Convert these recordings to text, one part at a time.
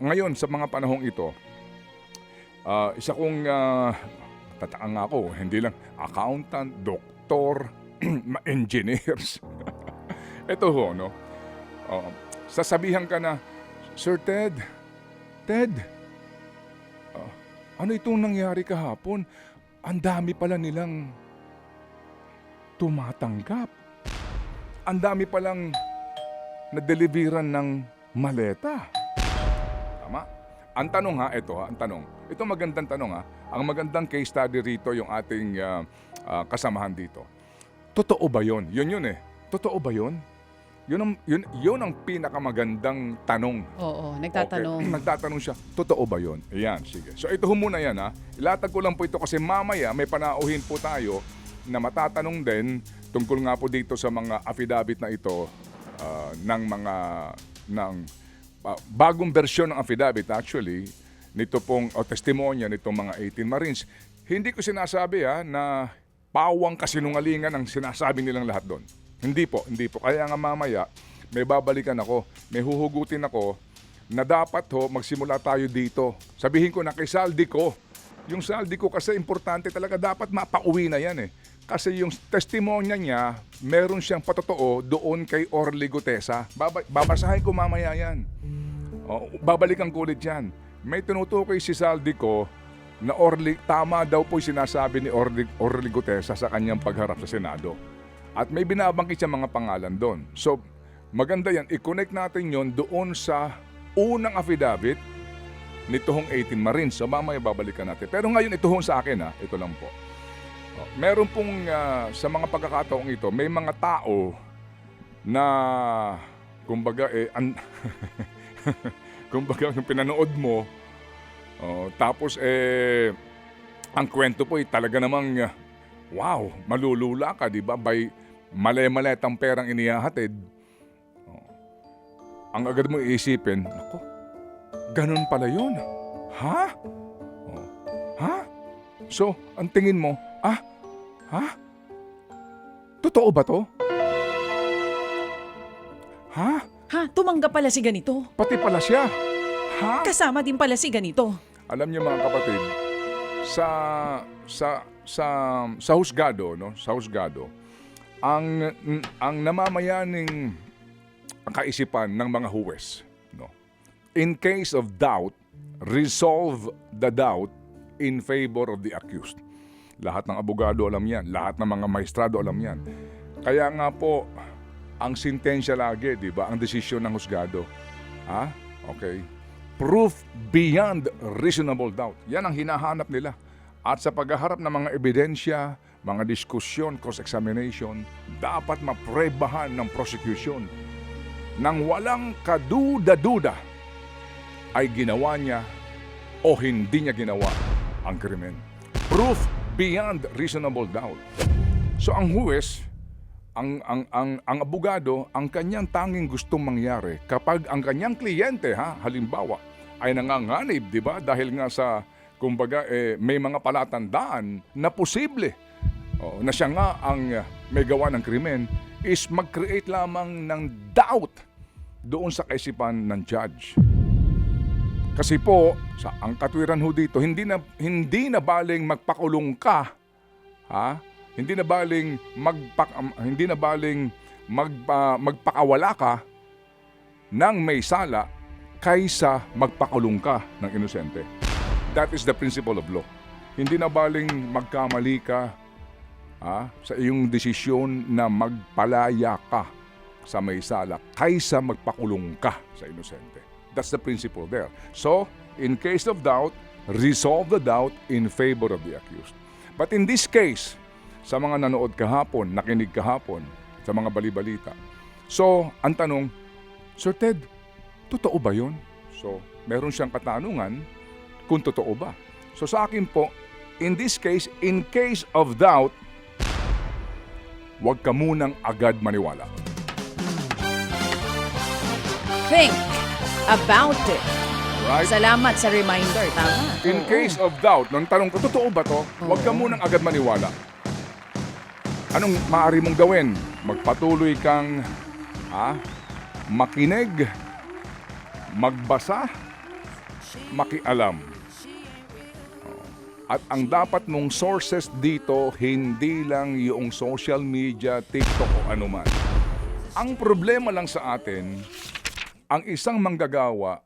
ngayon sa mga panahong ito, isa kong tataka nga ako, hindi lang accountant, doktor, engineers. Ito ho, no? Sasabihan ka na, Sir Ted, ano itong nangyari kahapon? Ang dami pala nilang tumatanggap. Ang dami palang na-deliveran ng maleta. Tama? Ang tanong ha, ang tanong. Ito magandang tanong ha. Ang magandang case study rito yung ating kasamahan dito. Totoo ba yun? Yun eh. Totoo ba yun? Yun ang pinakamagandang tanong. Oo, nagtatanong. Okay. Nagtatanong siya, totoo ba yun? Ayan, sige. So ito muna yan ha. Ilatag ko lang po ito kasi mamaya may panauhin po tayo na matatanong din tungkol nga po dito sa mga affidavit na ito ng bagong versyon ng affidavit actually nito pong testimonya nitong mga 18 Marines. Hindi ko sinasabi na pawang kasinungalingan ang sinasabi nilang lahat doon. Hindi po. Kaya nga mamaya, may babalikan ako, may huhugutin ako na dapat magsimula tayo dito. Sabihin ko na kay saldi ko. Yung saldi ko kasi importante talaga, dapat mapauwi na yan eh. Kasi yung testimonya niya, meron siyang patotoo doon kay Orly Gutesa. Babasahin ko mamaya yan. Babalikan ko ulit yan. May tinutukoy si saldi ko na tama daw po yung sinasabi ni Orly Gutesa sa kanyang pagharap sa Senado. At may binabangkit siya mga pangalan doon. So, maganda yan. I-connect natin yon doon sa unang affidavit nitong 18 Marines. So, mamaya babalikan natin. Pero ngayon, ito sa akin Ito lang po. Meron pong, sa mga pagkakataong ito, may mga tao na, kumbaga, kumbaga, yung pinanood mo, tapos, ang kwento po talaga namang, wow, malulula ka, di ba? By mali-maletang perang inihahatid. Ang agad mo iisipin, naku, ganun pala yun. Ha? So, ang tingin mo, totoo ba to? Ha? Tumanggap pala si ganito. Pati pala siya. Ha? Kasama din pala si ganito. Alam niyo mga kapatid, sa husgado, no? Sa husgado, ang namamayaning kaisipan ng mga huwes, no? In case of doubt, resolve the doubt in favor of the accused. Lahat ng abogado alam yan, lahat ng mga maestrado alam yan. Kaya nga po, ang sentensya lagi, di ba? Ang desisyon ng husgado. Okay. Proof beyond reasonable doubt. Yan ang hinahanap nila. At sa paghaharap ng mga ebidensya, mga diskusyon, cross-examination, dapat maprebahan ng prosecution nang walang kaduda-duda ay ginawa niya o hindi niya ginawa ang krimen. Proof beyond reasonable doubt. So ang huwes, ang abogado, ang kanyang tanging gustong mangyari kapag ang kanyang kliyente, halimbawa, ay nanganganib, di ba? Dahil nga sa, kumbaga, may mga palatandaan na posible na siya nga ang may gawa ng krimen, is mag-create lamang ng doubt doon sa kaisipan ng judge. Kasi po, ang katwiran ho dito, hindi na baling magpakulong ka, hindi na baling magpakawala ka ng may sala kaysa magpakulong ka ng inosente. That is the principle of law. Hindi na baling magkamali ka sa iyong desisyon na magpalaya ka sa may sala kaysa magpakulong ka sa inosente. That's the principle there. So, in case of doubt, resolve the doubt in favor of the accused. But in this case, sa mga nanood kahapon, nakinig kahapon, sa mga balibalita. So, ang tanong, Sir Ted, totoo ba yun? So, meron siyang katanungan kung totoo ba. So, sa akin po, in this case, in case of doubt, huwag ka munang agad maniwala. Think about it. Right? Salamat sa reminder, tama. In case of doubt, nung tanong ko, totoo ba to? Huwag ka munang agad maniwala. Anong maaari mong gawin? Magpatuloy kang makinig, magbasa, makialam. At ang dapat mong sources dito, hindi lang yung social media, TikTok o anuman. Ang problema lang sa atin, ang isang manggagawa,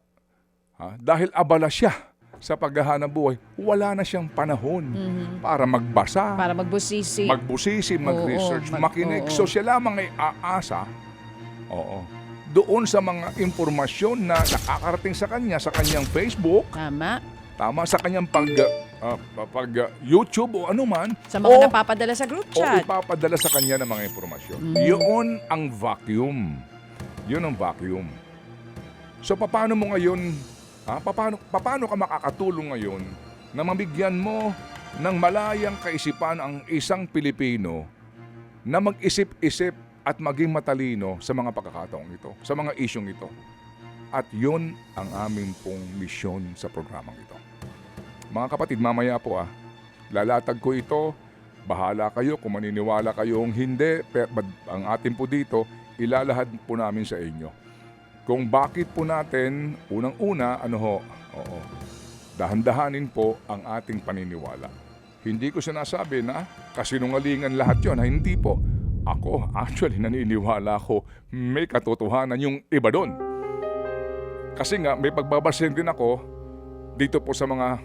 dahil abala siya sa paghahanap buhay, wala na siyang panahon para magbasa, Para magbusisi. magbusisi, mag-research, Oo, makinig. oo. So siya lamang ay aasa doon sa mga impormasyon na nakakarating sa kanya, sa kanyang Facebook, Tama. sa kanyang YouTube o anuman, Sa mga o napapadala sa group o chat. ipapadala sa kanya ng mga impormasyon. Yun ang vacuum. Yun ang vacuum. So paano mo ngayon, paano ka makakatulong ngayon na mabigyan mo ng malayang kaisipan ang isang Pilipino na mag-isip-isip at maging matalino sa mga pagkakataong ito, sa mga isyong ito. At yun ang aming pong misyon sa programang ito. Mga kapatid, mamaya po lalatag ko ito. Bahala kayo kung maniniwala kayong hindi. Ang atin po dito, ilalahad po namin sa inyo. Kung bakit po natin, unang-una, dahan-dahanin po ang ating paniniwala. Hindi ko sinasabi na kasinungalingan lahat yun. Hindi po. Ako, actually, naniniwala ko may katotohanan yung iba doon. Kasi nga, may pagbabasin din ako dito po sa mga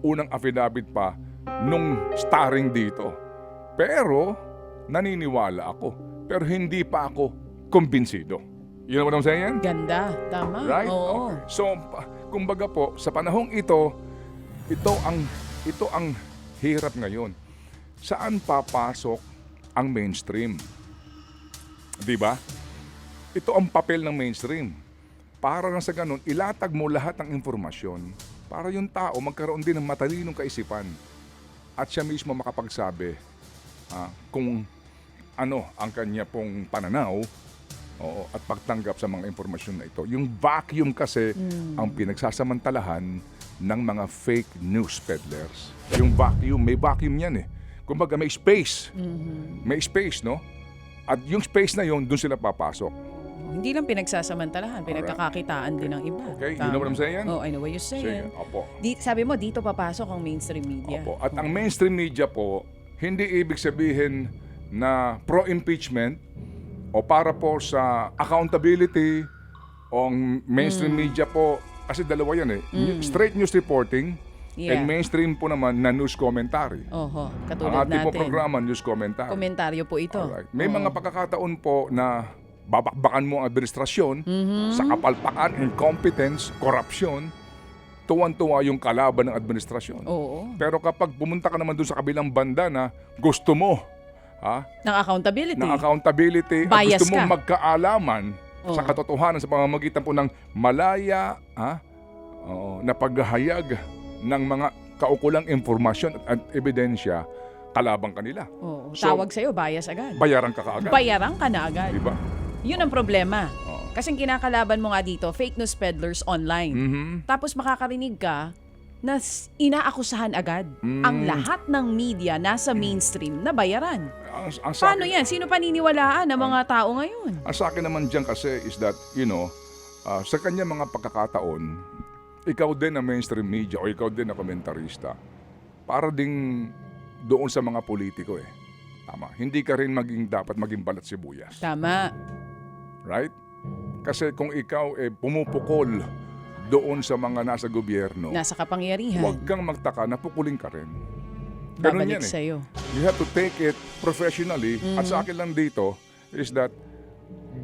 unang affidavit pa nung starring dito. Pero, naniniwala ako. Pero hindi pa ako kumbinsido. You know what I'm saying? Ganda. Tama. Right? Oo. Okay. So, kumbaga po, sa panahong ito ang hirap ngayon. Saan papasok ang mainstream? Di ba? Ito ang papel ng mainstream. Para lang sa ganun, ilatag mo lahat ng informasyon para yung tao magkaroon din ng matalinong kaisipan at siya mismo makapagsabi kung ano ang kanya pong pananaw at pagtanggap sa mga informasyon na ito. Yung vacuum kasi ang pinagsasamantalahan ng mga fake news peddlers. Yung vacuum, may vacuum yan Kumbaga may space. May space, no? At yung space na yun, doon sila papasok. Hindi lang pinagsasamantalahan, pinagkakakitaan din ng iba. Okay, you know what I'm saying? Oh, I know what you're saying. Sige, opo. Sabi mo, dito papasok ang mainstream media. Opo. At ang mainstream media po, hindi ibig sabihin na pro-impeachment o para po sa accountability o ang mainstream media po, kasi dalawa yan straight news reporting and mainstream po naman na news commentary. Oho, Ang katulad ating po natin. programa, news commentary. Komentaryo po ito. Alright. May mga pagkakataon po na babakbakan mo ang administrasyon sa kapalpakan, incompetence, korupsyon, tuwan-tuwa yung kalaban ng administrasyon. Oo. Pero kapag pumunta ka naman doon sa kabilang banda na gusto mo Ng accountability. at Bias gusto mo ka. magkaalaman sa katotohanan sa pamamagitan po ng malaya na paghahayag ng mga kaukulang informasyon at ebidensya kalabang kanila. Oo. So, Tawag sa'yo, bias agad. Bayaran ka kaagad. Bayaran ka na agad. Diba? Yun ang problema. Oo. Kasi kinakalaban mo nga dito, fake news peddlers online. Tapos makakarinig ka na inaakusahan agad ang lahat ng media nasa mainstream na bayaran. Ang sa Paano akin- yan? Sino paniniwalaan ng mga tao ngayon? Ang sa akin naman dyan kasi is that, sa kanya mga pagkakataon, ikaw din na mainstream media o ikaw din na komentarista, para ding doon sa mga politiko Tama. Hindi ka rin dapat maging balat sibuyas. Tama. Right? Kasi kung ikaw pumupukol doon sa mga nasa gobyerno, Nasa kapangyarihan. huwag kang magtaka na pukulin ka rin. Ganun Babalik yan sa'yo. You have to take it professionally. At sa akin lang dito is that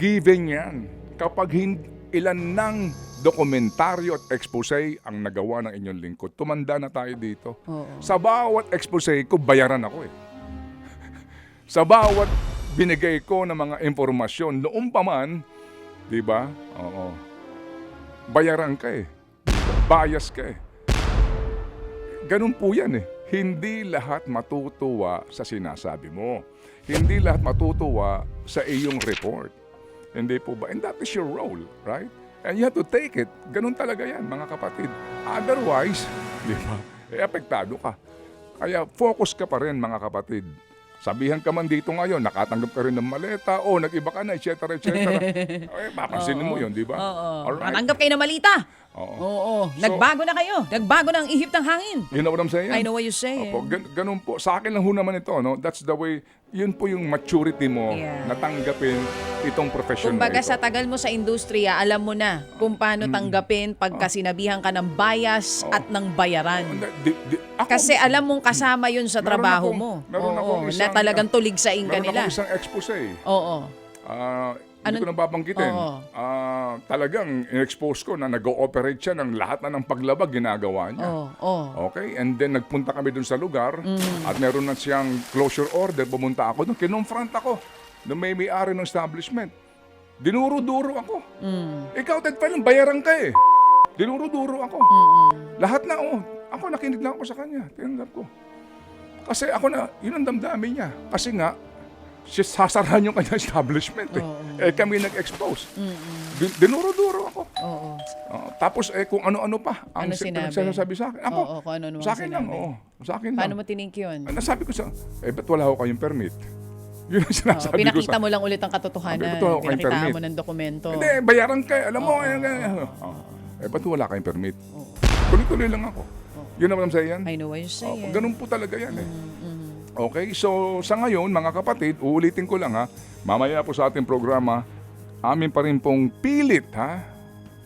given yan. Kapag ilan ng dokumentaryo at expose ang nagawa ng inyong lingkod, tumanda na tayo dito. Oo. Sa bawat expose ko, bayaran ako Sa bawat binigay ko ng mga impormasyon, noong pa man, di ba? Oo. Bayaran ka Bias ka Ganun po yan Hindi lahat matutuwa sa sinasabi mo. Hindi lahat matutuwa sa iyong report. Hindi po ba? And that is your role, right? And you have to take it. Ganun talaga yan, mga kapatid. Otherwise, di ba, apektado ka. Kaya focus ka pa rin, mga kapatid. Sabihan ka man dito ngayon, nakatanggap ka rin ng maleta, nag-iba ka na, etc. Papansinin mo yun, di ba? Oo. Alright. Matanggap kayo ng malita. Oo. Oo. Nagbago na kayo. Nagbago na ang ihip ng hangin. You know what I'm saying? I know what you're saying. Opo, ganun po. Sa akin lang ho naman ito, no? That's the way, yun po yung maturity mo Yeah. na tanggapin itong profession na Kumbaga ito. sa tagal mo sa industriya, alam mo na kung paano tanggapin pagka sinabihan ka ng bias at ng bayaran. Ako, Kasi alam mong kasama yun sa Meron trabaho akong- mo. meron akong Na isang- talagang tuligsain ka meron nila. akong isang expose. Oo. Hindi ko na babanggitin. Oo. Talagang in-expose ko na nag-ooperate siya ng lahat na ng paglabag ginagawa niya. Oo. Okay? And then nagpunta kami dun sa lugar at meron na siyang closure order. Pumunta ako dun. Kinonfront ako na may-ari ng establishment. Dinuro-duro ako. Ikaw, Ted Fan, bayaran ka eh. Dinuro-duro ako. Lahat na, ako nakinig lang ako sa kanya. Tinanggap ko. Kasi ako na, yun ang damdamin niya. Kasi nga, sasarahan yung kanyang establishment eh. Kami nag-expose. Dinuro-duro ako. Oo. Tapos kung ano-ano pa ang Ano sinabi? nagsasabi sa akin. Ako, Oo, kung ano-ano sa ang akin lang, sinabi. Sa akin lang. Paano mo tinink yun? Nasabi ko ba't wala ho kayong permit? Yun ang sinasabi ko Pinakita sa... mo lang ulit ang katotohanan. Sabi ko, Pinakita permit. mo ng dokumento. Hindi, bayaran kayo. Alam mo, ba't wala kayong permit? Tuloy-tuloy lang ako. Yun naman ang sayang. I know what you're saying. Ganun po talaga yan eh. Okay, so sa ngayon, mga kapatid, uulitin ko lang ha, mamaya po sa ating programa, amin pa rin pong pilit ha,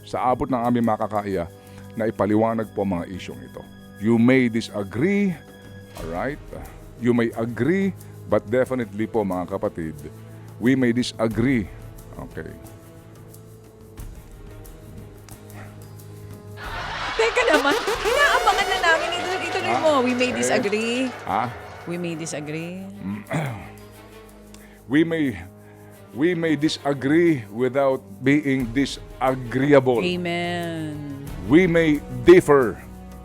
sa abot ng aming makakaya, na ipaliwanag po ang mga isyong ito. You may disagree, alright? You may agree, but definitely po mga kapatid, we may disagree. Okay. Teka naman, inaabangan na namin. Ituloy mo. We may disagree. We may disagree. We may disagree without being disagreeable. Amen. We may differ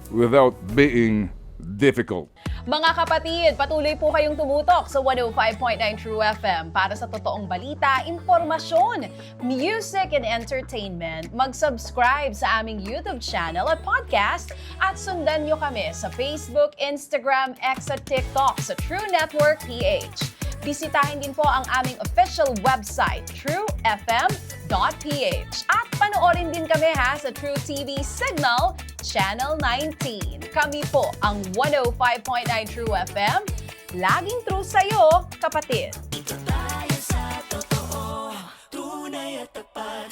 without being difficult. Mga kapatid, patuloy po kayong tumutok sa 105.9 True FM para sa totoong balita, impormasyon, music, and entertainment. Mag-subscribe sa aming YouTube channel at podcast at sundan nyo kami sa Facebook, Instagram, X at TikTok sa True Network PH. Bisitahin din po ang aming official website, truefm.ph. At panoorin din kami sa True TV Signal, Channel 19. Kami po ang 105.9 True FM. Laging true sa'yo, kapatid.